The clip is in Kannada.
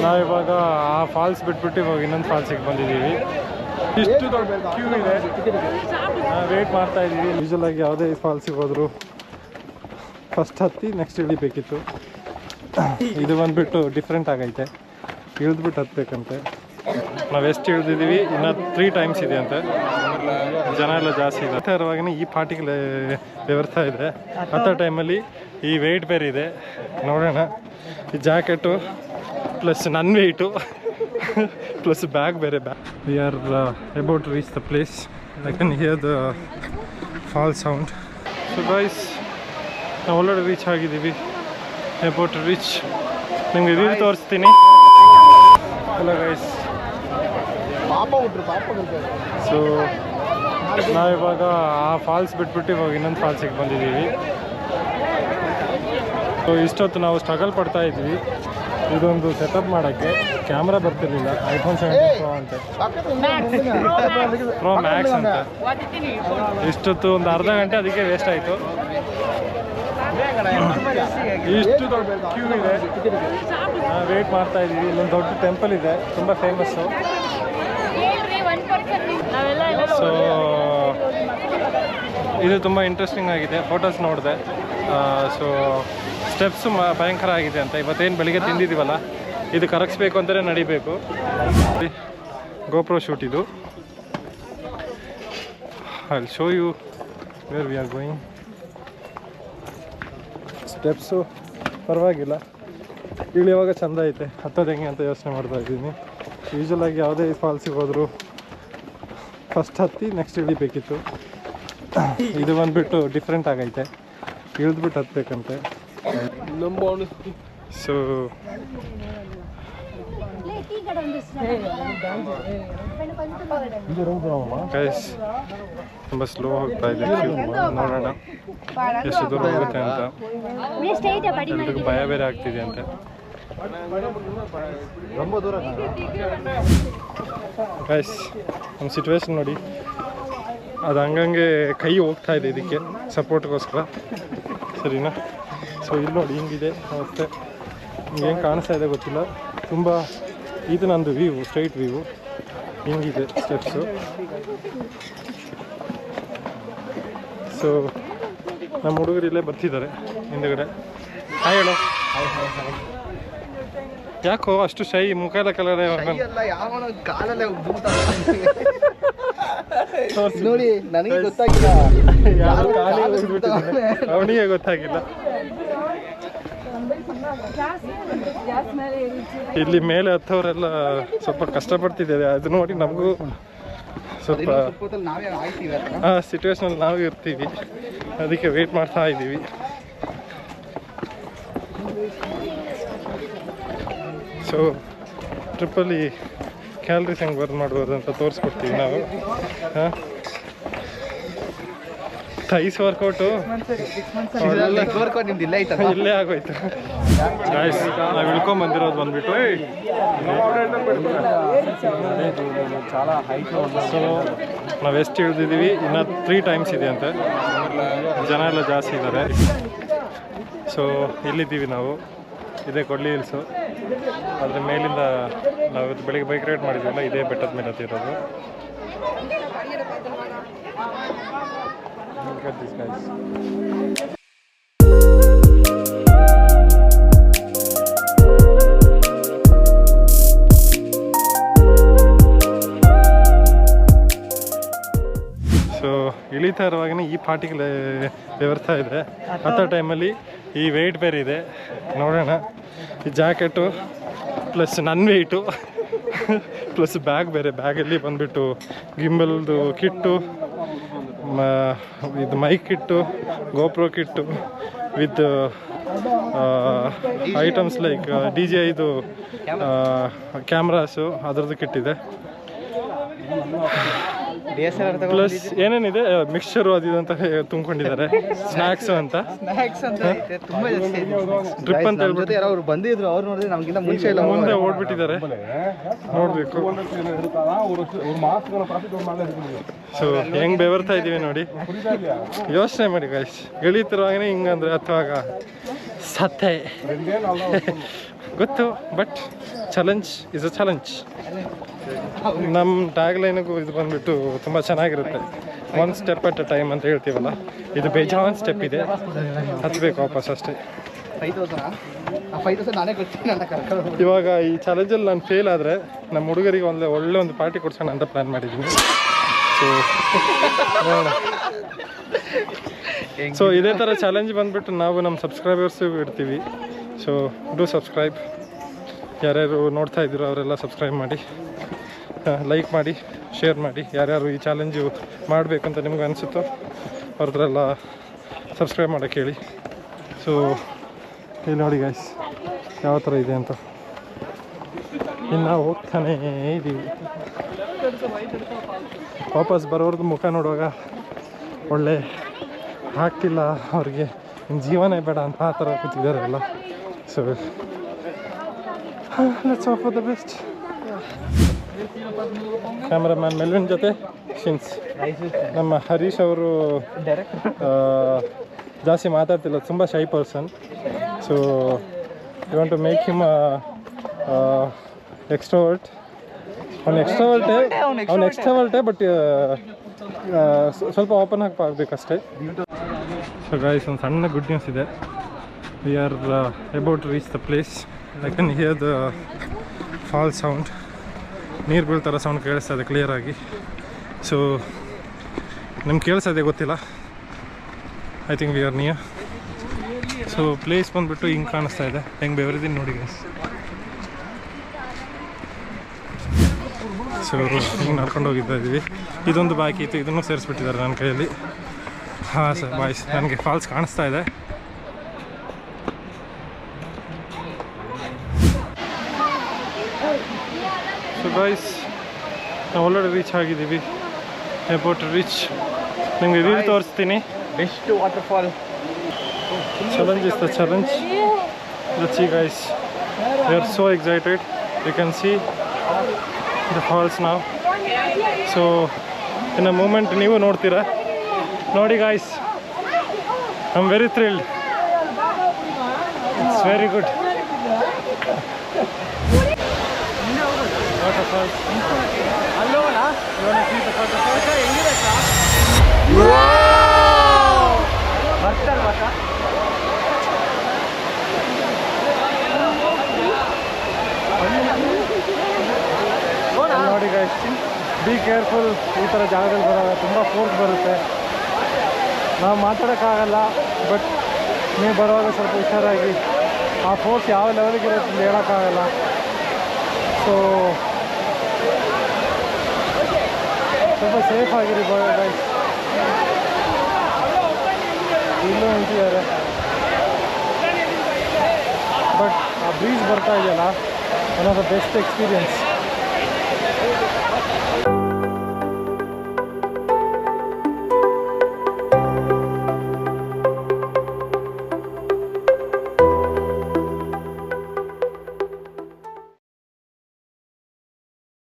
ನಾವಿವಾಗ ಆ ಫಾಲ್ಸ್ ಬಿಟ್ಬಿಟ್ಟು ಇವಾಗ ಇನ್ನೊಂದು ಫಾಲ್ಸಿಗೆ ಬಂದಿದ್ದೀವಿ. ಇಷ್ಟು ದೊಡ್ಡ ಕ್ಯೂ ಇದೆ, ವೇಟ್ ಮಾಡ್ತಾ ಇದ್ದೀವಿ. ಯೂಶಲಾಗಿ ಯಾವುದೇ ಫಾಲ್ಸಿಗೆ ಹೋದ್ರು ಫಸ್ಟ್ ಹತ್ತಿ ನೆಕ್ಸ್ಟ್ ಇಳಿಬೇಕಿತ್ತು. ಇದು ಬಂದುಬಿಟ್ಟು ಡಿಫ್ರೆಂಟ್ ಆಗೈತೆ, ಇಳಿದ್ಬಿಟ್ಟು ಹತ್ಬೇಕಂತೆ. ನಾವು ಎಷ್ಟು ಇಳಿದಿದ್ದೀವಿ, ಇನ್ನೂ 3 ಟೈಮ್ಸ್ ಇದೆ ಅಂತೆ. ಜನ ಎಲ್ಲ ಜಾಸ್ತಿ ಇದೆ. ಇರುವಾಗನೇ ಈ ಪಾರ್ಟಿಗೆ ವ್ಯವಸ್ಥೆ ಇದೆ. ಅಂಥ ಟೈಮಲ್ಲಿ ಈ ವೆಯ್ಟ್ ಬೇರೆ ಇದೆ. ನೋಡೋಣ, ಈ ಜಾಕೆಟು ಪ್ಲಸ್ ನನ್ನ ವೆಯ್ಟು ಪ್ಲಸ್ ಬ್ಯಾಗ್ ಬೇರೆ. We are about to reach the place. I can hear the fall sound. So guys, ನಾವು ಆಲ್ರೆಡಿ ರೀಚ್ ಆಗಿದ್ದೀವಿ. About to reach. ನಿಮಗೆ ವ್ಯೂ ತೋರಿಸ್ತೀನಿ. Hello guys. ಸೊ ನಾವಿವಾಗ ಆ ಫಾಲ್ಸ್ ಬಿಟ್ಬಿಟ್ಟು ಇವಾಗ ಇನ್ನೊಂದು ಫಾಲ್ಸಿಗೆ ಬಂದಿದ್ದೀವಿ. ಸೊ ಇಷ್ಟೊತ್ತು ನಾವು ಸ್ಟ್ರಗಲ್ ಪಡ್ತಾ ಇದ್ವಿ ಇದೊಂದು ಸೆಟಪ್ ಮಾಡೋಕ್ಕೆ. ಕ್ಯಾಮ್ರಾ ಬರ್ತಿರ್ಲಿಲ್ಲ. iPhone 17 Pro Max ಅಂತ. ಇಷ್ಟೊತ್ತು ಒಂದು ಅರ್ಧ ಗಂಟೆ ಅದಕ್ಕೆ ವೇಸ್ಟ್ ಆಯಿತು. ಇಷ್ಟು ದೊಡ್ಡ ಕ್ಯೂ ಇದೆ, ವೇಟ್ ಮಾಡ್ತಾ ಇದ್ದೀವಿ. ಇಲ್ಲೊಂದು ದೊಡ್ಡ ಟೆಂಪಲ್ ಇದೆ, ತುಂಬ ಫೇಮಸ್ಸು. ಸೊ ಇದು ತುಂಬ ಇಂಟ್ರೆಸ್ಟಿಂಗ್ ಆಗಿದೆ. ಫೋಟೋಸ್ ನೋಡಿದೆ. ಸೊ ಸ್ಟೆಪ್ಸು ಭಯಂಕರ ಆಗಿದೆ ಅಂತ. ಇವತ್ತೇನು ಬೆಳಿಗ್ಗೆ ತಿಂದಿದ್ದೀವಲ್ಲ, ಇದು ಕರಗಿಸ್ಬೇಕು ಅಂತಲೇ ನಡಿಬೇಕು. ಗೋಪ್ರೋ ಶೂಟ್ ಇದು. I will show you where we are going. Steps ಪರವಾಗಿಲ್ಲ, ಇಳಿಯುವಾಗ ಚೆಂದ ಐತೆ. ಹತ್ತೋದು ಹೆಂಗೆ ಅಂತ ಯೋಚನೆ ಮಾಡ್ತಾ ಇದ್ದೀನಿ. ಯೂಶಲಾಗಿ ಯಾವುದೇ ಫಾಲ್ಸಿಗೆ ಹೋದ್ರು ಫಸ್ಟ್ ಹತ್ತಿ ನೆಕ್ಸ್ಟ್ ಇಳಿಬೇಕಿತ್ತು. ಇದು ಬಂದುಬಿಟ್ಟು ಡಿಫ್ರೆಂಟ್ ಆಗೈತೆ, ಇಳಿದ್ಬಿಟ್ಟು ಹತ್ಬೇಕಂತೆ. ಸೊ ಗೈಸ್, ತುಂಬ ಸ್ಲೋ ಹೋಗ್ತಾ ಇದೆ ಕ್ಯೂ. ನೋಡೋಣ ಎಷ್ಟು ದೂರ ಹೋಗುತ್ತೆ ಅಂತ. ಎಲ್ರಿಗೂ ಭಯ ಬೇರೆ ಆಗ್ತಿದೆ ಅಂತೆ. ಗೈಸ್, ನಮ್ಮ ಸಿಚುವೇಶನ್ ನೋಡಿ. ಅದು ಹಂಗಂಗೆ ಕೈ ಹೋಗ್ತಾ ಇದೆ ಇದಕ್ಕೆ ಸಪೋರ್ಟ್ಗೋಸ್ಕರ, ಸರಿನಾ? ಸೊ ಇಲ್ಲಿ ನೋಡಿ ಹಿಂಗಿದೆ ಅವಸ್ಥೆ. ಹಿಂಗೇನು ಕಾಣಿಸ್ತಾ ಇದೆ ಗೊತ್ತಿಲ್ಲ. ತುಂಬ ಇದು ನಂದು ವ್ಯೂ, ಸ್ಟ್ರೈಟ್ ವ್ಯೂ. ಹಿಂಗಿದೆ ಸ್ಟೆಪ್ಸು. ಸೊ ನಮ್ಮ ಹುಡುಗರು ಇಲ್ಲೇ ಬರ್ತಿದ್ದಾರೆ ಹಿಂದುಗಡೆ. ಹಾಯ್ ಹೇಳೋ. ಯಾಕೋ ಅಷ್ಟು ಶೈ? ಮುಖ ಎಲ್ಲ ಕಲರ್ ನೋಡಿ, ನನಗೆ ಗೊತ್ತಾಗಿಲ್ಲ. ಅವನಿಗೆ ಗೊತ್ತಾಗಿಲ್ಲ. ಇಲ್ಲಿ ಮೇಲೆ ಹತ್ತವರೆಲ್ಲ ಸ್ವಲ್ಪ ಕಷ್ಟಪಡ್ತಿದ್ದಾರೆ. ಅದು ನೋಡಿ ನಮಗೂ ಸ್ವಲ್ಪ ಆ ಸಿಚುವೇಶನಲ್ಲಿ ನಾವು ಇರ್ತೀವಿ, ಅದಕ್ಕೆ ವೇಟ್ ಮಾಡ್ತಾ ಇದ್ದೀವಿ. ಸೊ ಟ್ರಿಪ್ಪಲ್ಲಿ ಕ್ಯಾಲರೀಸ್ ಹೆಂಗೆ ಬರ್ನ್ ಮಾಡ್ಬೋದು ಅಂತ ತೋರಿಸ್ಕೊಡ್ತೀವಿ ನಾವು. ಹಾಂ, ಥೈಸ್ ವರ್ಕೌಟು ಇಲ್ಲೇ ಆಗೋಯ್ತು. ಗಾಯ್ಸ್, ನಾವು ಇಳ್ಕೊಂಬಂದಿರೋದು ಬಂದ್ಬಿಟ್ಟು ಸೊ ನಾವು ಎಷ್ಟು ಇಳಿದಿದ್ದೀವಿ, ಇನ್ನೂ 3 ಟೈಮ್ಸ್ ಇದೆ ಅಂತೆ. ಜನ ಎಲ್ಲ ಜಾಸ್ತಿ ಇದ್ದಾರೆ. ಸೊ ಇಲ್ಲಿದ್ದೀವಿ ನಾವು. ಇದೇ ಕೊಡ್ಲಿ ಹಿಲ್ಸು. ಅದ್ರ ಮೇಲಿಂದ ನಾವು ಬೆಳಿಗ್ಗೆ ಬೈಕ್ ರೈಡ್ ಮಾಡಿದ್ವಲ್ಲ, ಇದೇ ಬೆಟ್ಟದ ಮೇಲೆ ಹತ್ತಿರೋದು. ಸೊ ಇಳಿತಾ ಇರುವಾಗನೇ ಈ ಪಾರ್ಟಿಗೆ ವ್ಯವಸ್ಥೆ ಇದೆ. ಅಂಥ ಟೈಮಲ್ಲಿ ಈ ವೆಯ್ಟ್ ಬೇರೆ ಇದೆ. ನೋಡೋಣ, ಈ ಜಾಕೆಟು ಪ್ಲಸ್ ನನ್ನ ವೆಯ್ಟು ಪ್ಲಸ್ ಬ್ಯಾಗ್ ಬೇರೆ. ಬ್ಯಾಗಲ್ಲಿ ಬಂದುಬಿಟ್ಟು ಗಿಂಬಲ್ದು ಕಿಟ್ಟು, ಇದು mic kit, GoPro kit with items like DJIದು ಕ್ಯಾಮ್ರಾಸು, ಅದರದ್ದು ಕಿಟ್ಟಿದೆ. ಪ್ಲಸ್ ಏನೇನಿದೆ ಮಿಕ್ಸ್ಚರು ಅದು ಇದು ಅಂತ ತುಂಬಿಕೊಂಡಿದ್ದಾರೆ. ಸ್ನ್ಯಾಕ್ಸ್ ಅಂತ ಟ್ರಿಪ್ ಅಂತ ಹೇಳ್ಬಿಟ್ಟು ಯಾರು ಬಂದಿದ್ರು, ಅವ್ರು ನೋಡಿದ್ರೆ ನಮಗಿಂತ ಮುಂಚೆ ಇಲ್ಲ, ಮುಂದೆ ಓಡ್ಬಿಟ್ಟಿದ್ದಾರೆ. ನೋಡ್ಬೇಕು. ಸೊ ಹೆಂಗ್ ಬೆವರ್ತಾ ಇದೀವಿ ನೋಡಿ, ಯೋಚನೆ ಮಾಡಿ ಗೈಸ್. ಇಳಿತಿರುವಾಗನೇ ಹಿಂಗಂದ್ರೆ ಅಥವಾ ಸತ್ತೆ ಗೊತ್ತು, but challenge is a challenge. ನಮ್ಮ ಟ್ಯಾಗ್ ಲೈನಿಗೂ ಇದು ಬಂದುಬಿಟ್ಟು ತುಂಬ ಚೆನ್ನಾಗಿರುತ್ತೆ. One step at a time ಅಂತ ಹೇಳ್ತೀವಲ್ಲ, ಇದು ಬೇಜಾನ್ ಸ್ಟೆಪ್ ಇದೆ, ಹತ್ತಬೇಕು ವಾಪಸ್ ಅಷ್ಟೇ. 5,000 ನಾನೇ ಕೊಡ್ತೀನಿ ಅಂತ ಕರ್ಕೊಂಡು. ಇವಾಗ ಈ ಚಾಲೆಂಜಲ್ಲಿ ನಾನು ಫೇಲ್ ಆದರೆ ನಮ್ಮ ಹುಡುಗರಿಗೆ ಒಳ್ಳೆ ಒಂದು ಪಾರ್ಟಿ ಕೊಡ್ಸೋಣ ಅಂತ ಪ್ಲ್ಯಾನ್ ಮಾಡಿದ್ದೀನಿ. ಸೊ ಇದೇ ಥರ ಚಾಲೆಂಜ್ ಬಂದುಬಿಟ್ಟು ನಾವು ನಮ್ಮ ಸಬ್ಸ್ಕ್ರೈಬರ್ಸಿಗೂ ಇಡ್ತೀವಿ. So do subscribe. ಯಾರ್ಯಾರು ನೋಡ್ತಾ ಇದ್ದೀರೋ ಅವರೆಲ್ಲ ಸಬ್ಸ್ಕ್ರೈಬ್ ಮಾಡಿ, ಲೈಕ್ ಮಾಡಿ, ಶೇರ್ ಮಾಡಿ. ಯಾರ್ಯಾರು ಈ ಚಾಲೆಂಜು ಮಾಡಬೇಕಂತ ನಿಮ್ಗೆ ಅನಿಸುತ್ತೋ ಅವ್ರದ್ರೆಲ್ಲ ಸಬ್ಸ್ಕ್ರೈಬ್ ಮಾಡೋಕ್ಕೆ ಹೇಳಿ. ಸೊ ಇಲ್ಲಿ ನೋಡಿ ಗೈಸ್ ಯಾವ ಥರ ಇದೆ ಅಂತ. ಇನ್ನು ಹೋಗ್ತಾನೇ ಇದ್ದೀವಿ. ವಾಪಸ್ ಬರೋರ್ದು ಮುಖ ನೋಡುವಾಗ ಒಳ್ಳೆ ಆಗ್ತಿಲ್ಲ ಅವ್ರಿಗೆ, ನಿಮ್ಮ ಜೀವನೇ ಬೇಡ ಅಂತ ಆ ಥರ ಕೂತಿದ್ದಾರೆ ಎಲ್ಲ. So let's hope for the best. Cameraman Melvin ಜೊತೆ ಶಿನ್ಸ್. ನಮ್ಮ ಹರೀಶ್ ಅವರು ಜಾಸ್ತಿ ಮಾತಾಡ್ತಿಲ್ಲ, ತುಂಬ shy person. So you want to make him extrovert. ಅವ್ನು ಎಕ್ಸ್ಟ್ರಾವರ್ಟೇ ಬಟ್ ಸ್ವಲ್ಪ ಓಪನ್ ಆಗಬೇಕಷ್ಟೇ. ಸೊ ಗಾಯ್ಸ್, ಒಂದು ಸಣ್ಣ ಗುಡ್ ನ್ಯೂಸ್ ಇದೆ. We are about to reach the place. I can hear the fall sound. ನೀರು ಬೀಳ್ತಾರ ಸೌಂಡ್ ಕೇಳಿಸ್ತಾ ಇದೆ ಕ್ಲಿಯರಾಗಿ. ಸೊ ನಿಮ್ಗೆ ಕೇಳಿಸ್ತಾ ಇದೆ ಗೊತ್ತಿಲ್ಲ. I think we are near. So place ಬಂದುಬಿಟ್ಟು ಹಿಂಗೆ ಕಾಣಿಸ್ತಾ ಇದೆ. ಹೆಂಗೆ ಬೆವರಿದ್ದೀನಿ ನೋಡಿ ಗೈಸ್. ಸೊ ಹಿಂಗೆ ನಡ್ಕೊಂಡು ಹೋಗಿದ್ದ ಇದ್ದೀವಿ. ಇದೊಂದು ಬಾಕಿ ಇತ್ತು, ಇದನ್ನು ಸೇರಿಸ್ಬಿಟ್ಟಿದ್ದಾರೆ ನನ್ನ ಕೈಯಲ್ಲಿ. ಹಾಂ ಸರ್ ಬಾಯ್ಸ್, ನನಗೆ ಫಾಲ್ಸ್ ಕಾಣಿಸ್ತಾ ಇದೆ. ಸೊ ಬಾಯ್ಸ್, ನಾವು ಆಲ್ರೆಡಿ ರೀಚ್ ಆಗಿದ್ದೀವಿ. About reach. ನಿಮಗೆ ವ್ಯೂ ತೋರಿಸ್ತೀನಿ. Best waterfall. Challenge is the challenge. Let's see guys. We are so excited. You can see the falls now. So in a moment ನೀವು ನೋಡ್ತೀರಾ. ನೋಡಿ guys. I'm very thrilled. It's very good. Waterfalls. You want to see the waterfalls? ನೋಡಿ ಗೈಸ್, ಬಿ ಕೇರ್ಫುಲ್. ಈ ಥರ ಜಾಗದಲ್ಲಿ ಬರೋವಾಗ ತುಂಬ ಫೋರ್ಸ್ ಬರುತ್ತೆ. ನಾವು ಮಾತಾಡೋಕ್ಕಾಗಲ್ಲ, ಬಟ್ ನೀವು ಬರುವಾಗ ಸ್ವಲ್ಪ ಹುಷಾರಾಗಿ. ಆ ಫೋರ್ಸ್ ಯಾವ ಲೆವೆಲ್ಗೆ ಇರುತ್ತೆ ಅಂತ ಹೇಳೋಕ್ಕಾಗಲ್ಲ. ಸೊ ಸ್ವಲ್ಪ ಸೇಫ್ ಆಗಿರಿ ಗೈಸ್. ಇಲ್ಲೂ ನಿಂತಿದ್ದಾರೆ, ಬಟ್ ಆ ಬ್ರೀಸ್ ಬರ್ತಾ ಇದೆಯಲ್ಲ, one of the best experience.